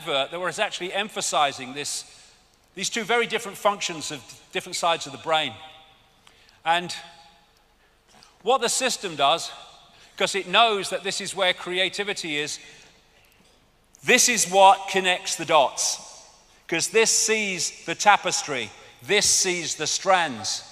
advert that was actually emphasizing these two very different functions of different sides of the brain. And what the system does, because it knows that this is where creativity is, this is what connects the dots. Because this sees the tapestry, this sees the strands.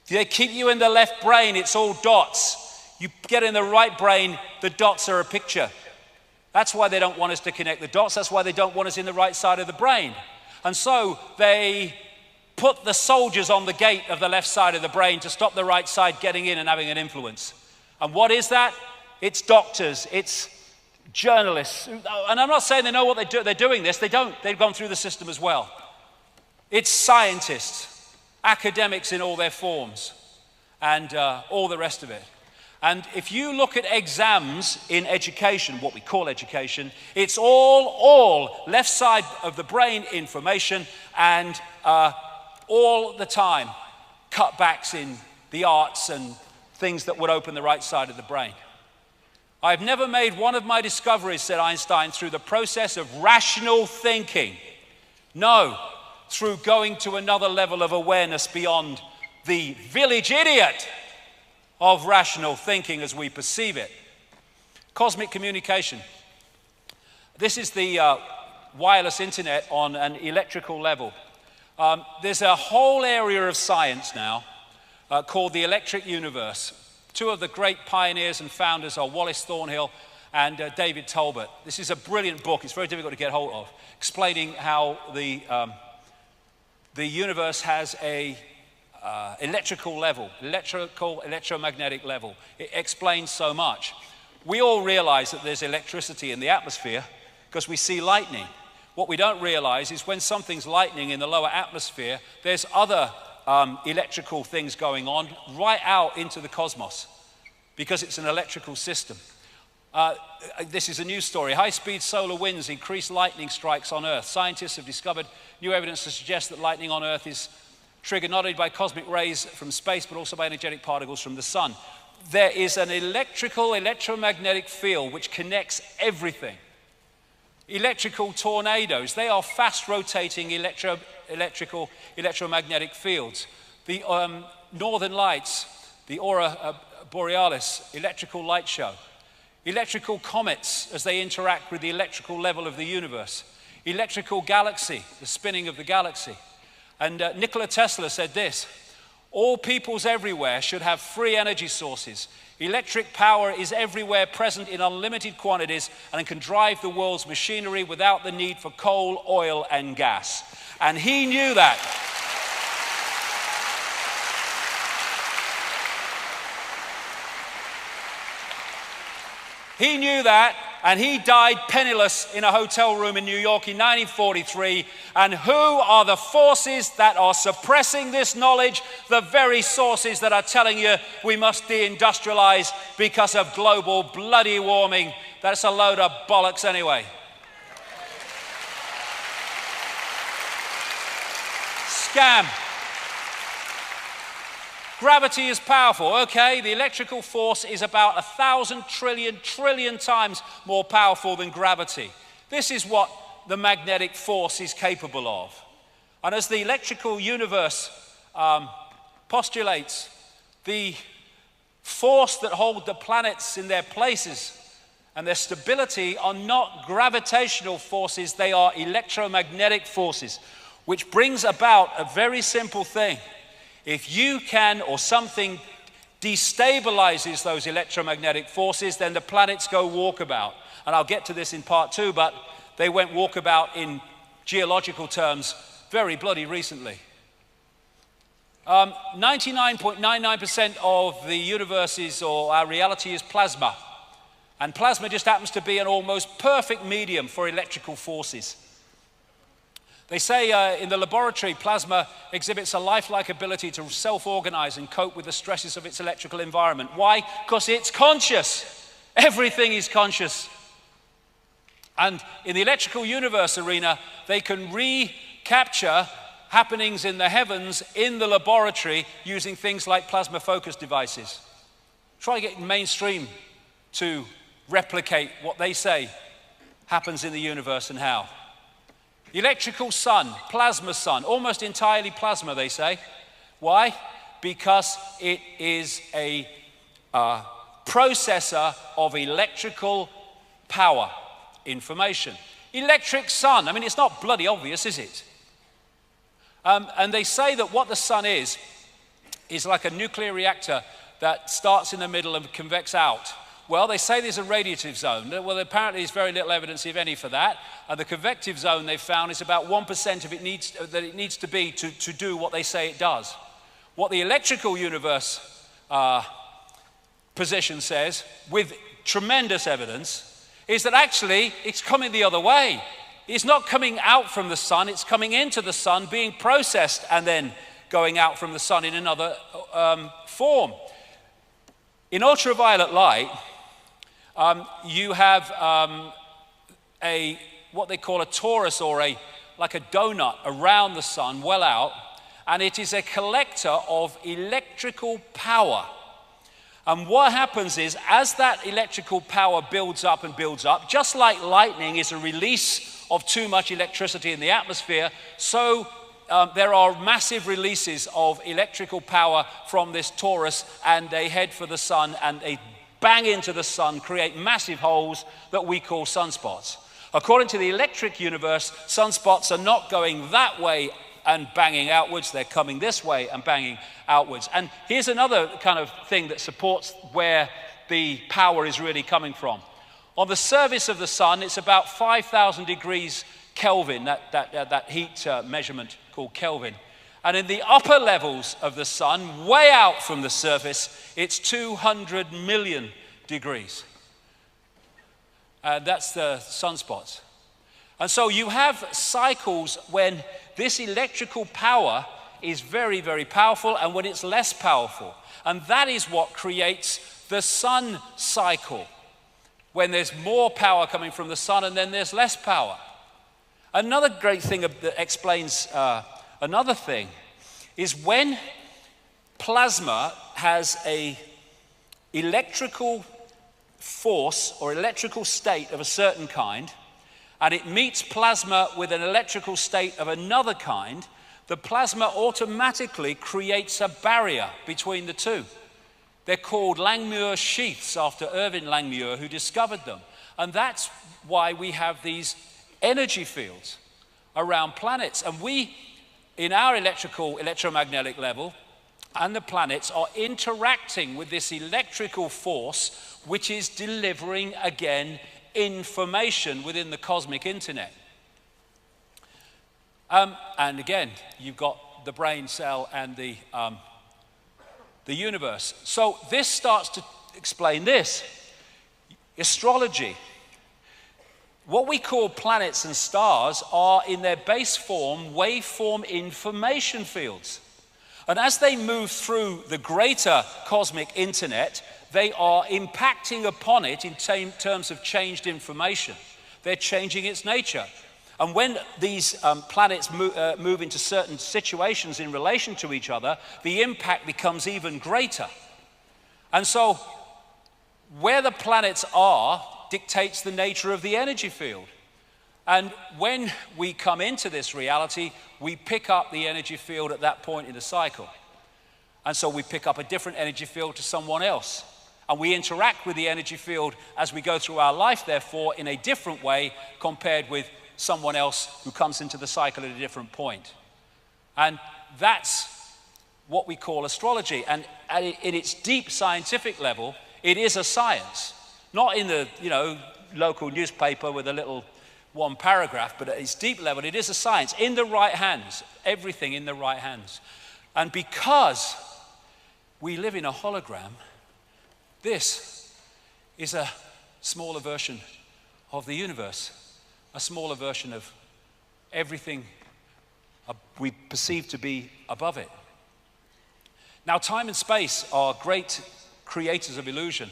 If they keep you in the left brain, it's all dots. You get in the right brain, the dots are a picture. That's why they don't want us to connect the dots. That's why they don't want us in the right side of the brain. And so they put the soldiers on the gate of the left side of the brain to stop the right side getting in and having an influence. And what is that? It's doctors, it's journalists. And I'm not saying they know what they do. They're doing this. They don't. They've gone through the system as well. It's scientists, academics in all their forms, and all the rest of it. And if you look at exams in education, what we call education, it's all left side of the brain information, and all the time cutbacks in the arts and things that would open the right side of the brain. I've never made one of my discoveries, said Einstein, through the process of rational thinking. No, through going to another level of awareness beyond the village idiot of rational thinking as we perceive it. Cosmic communication. This is the wireless internet on an electrical level. There's a whole area of science now called the electric universe. Two of the great pioneers and founders are Wallace Thornhill and David Tolbert. This is a brilliant book. It's very difficult to get hold of, explaining how the universe has a electrical level, electromagnetic level. It explains so much. We all realize that there's electricity in the atmosphere because we see lightning. What we don't realize is when something's lightning in the lower atmosphere, there's other electrical things going on right out into the cosmos because it's an electrical system. This is a news story. High-speed solar winds increase lightning strikes on Earth. Scientists have discovered new evidence to suggest that lightning on Earth is triggered not only by cosmic rays from space, but also by energetic particles from the sun. There is an electromagnetic field which connects everything. Electrical tornadoes, they are fast-rotating electromagnetic fields. The northern lights, the aurora borealis, electrical light show. Electrical comets as they interact with the electrical level of the universe. Electrical galaxy, the spinning of the galaxy. And Nikola Tesla said this: all peoples everywhere should have free energy sources. Electric power is everywhere present in unlimited quantities and can drive the world's machinery without the need for coal, oil, and gas. And he knew that. He knew that, and he died penniless in a hotel room in New York in 1943. And who are the forces that are suppressing this knowledge? The very sources that are telling you we must deindustrialize because of global bloody warming. That's a load of bollocks anyway. Scam. Gravity is powerful. Okay, the electrical force is about 1,000 trillion times more powerful than gravity. This is what the magnetic force is capable of. And as the electrical universe postulates, the force that hold the planets in their places and their stability are not gravitational forces, they are electromagnetic forces, which brings about a very simple thing. If you can, or something destabilizes those electromagnetic forces, then the planets go walkabout. And I'll get to this in part 2, but they went walkabout in geological terms very bloody recently. 99.99% of the universe or our reality is plasma. And plasma just happens to be an almost perfect medium for electrical forces. They say in the laboratory, plasma exhibits a lifelike ability to self-organize and cope with the stresses of its electrical environment. Why? Because it's conscious. Everything is conscious. And in the electrical universe arena, they can recapture happenings in the heavens in the laboratory using things like plasma focus devices. Try to get mainstream to replicate what they say happens in the universe and how. Electrical sun, plasma sun, almost entirely plasma, they say. Why? Because it is a processor of electrical power, information. Electric sun, I mean, it's not bloody obvious, is it? And they say that what the sun is like a nuclear reactor that starts in the middle and convects out. Well, they say there's a radiative zone. Well, apparently there's very little evidence, if any, for that. And the convective zone they've found is about 1% of it needs to be to do what they say it does. What the electrical universe position says, with tremendous evidence, is that actually it's coming the other way. It's not coming out from the sun, it's coming into the sun, being processed, and then going out from the sun in another form. In ultraviolet light, you have what they call a torus, or like a donut around the sun, well out, and it is a collector of electrical power. And what happens is, as that electrical power builds up and builds up, just like lightning is a release of too much electricity in the atmosphere, so there are massive releases of electrical power from this torus, and they head for the sun and they bang into the sun, create massive holes that we call sunspots. According to the electric universe, sunspots are not going that way and banging outwards, they're coming this way and banging outwards. And here's another kind of thing that supports where the power is really coming from. On the surface of the sun, it's about 5,000 degrees Kelvin, that heat measurement called Kelvin. And in the upper levels of the sun, way out from the surface, it's 200 million degrees. That's the sunspots. And so you have cycles when this electrical power is very, very powerful, and when it's less powerful. And that is what creates the sun cycle, when there's more power coming from the sun and then there's less power. Another great thing that explains another thing is when plasma has a electrical force or electrical state of a certain kind, and it meets plasma with an electrical state of another kind, the plasma automatically creates a barrier between the two. They're called Langmuir sheaths, after Irving Langmuir, who discovered them. And that's why we have these energy fields around planets. And we, in our electromagnetic level, and the planets are interacting with this electrical force, which is delivering, again, information within the cosmic internet. And again, you've got the brain cell and the universe. So this starts to explain this. Astrology. What we call planets and stars are, in their base form, waveform information fields. And as they move through the greater cosmic internet, they are impacting upon it in terms of changed information. They're changing its nature. And when these planets move into certain situations in relation to each other, the impact becomes even greater. And so where the planets are dictates the nature of the energy field. And when we come into this reality, we pick up the energy field at that point in the cycle. And so we pick up a different energy field to someone else. And we interact with the energy field as we go through our life, therefore, in a different way compared with someone else who comes into the cycle at a different point. And that's what we call astrology. And in its deep scientific level, it is a science. Not in the, local newspaper with a little one paragraph, but at its deep level, it is a science. In the right hands, everything in the right hands. And because we live in a hologram, this is a smaller version of the universe, a smaller version of everything we perceive to be above it. Now, time and space are great creators of illusion,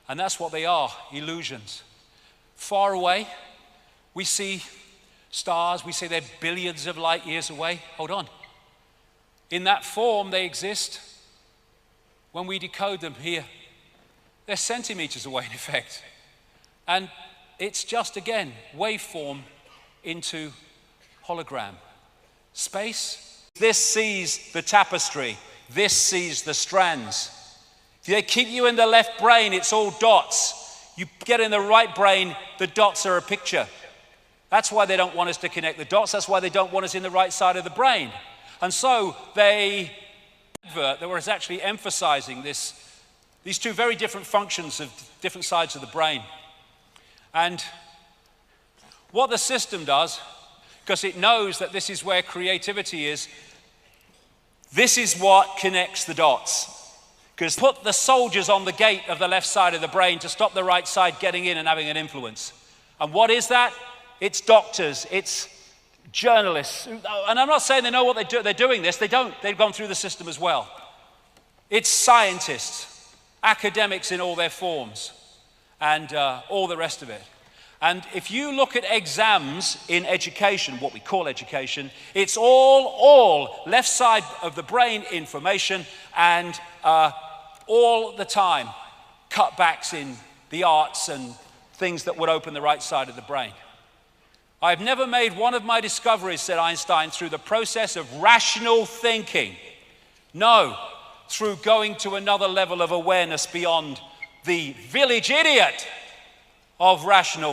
and that's what they are, illusions. Far away, we see stars, we say they're billions of light years away. Hold on. In that form, they exist. When we decode them here, they're centimeters away, in effect. And it's just, again, waveform into hologram. Space. This sees the tapestry. This sees the strands. If they keep you in the left brain, it's all dots. You get in the right brain, the dots are a picture. That's why they don't want us to connect the dots. That's why they don't want us in the right side of the brain. And so they advert that was actually emphasizing these two very different functions of different sides of the brain. And what the system does, because it knows that this is where creativity is, this is what connects the dots. Because put the soldiers on the gate of the left side of the brain to stop the right side getting in and having an influence. And what is that? It's doctors, it's journalists. And I'm not saying they know what they're doing this. They don't. They've gone through the system as well. It's scientists, academics in all their forms, and all the rest of it. And if you look at exams in education, what we call education, it's all left side of the brain information, and all the time cutbacks in the arts and things that would open the right side of the brain. I've never made one of my discoveries, said Einstein, through the process of rational thinking. No, through going to another level of awareness beyond the village idiot of rational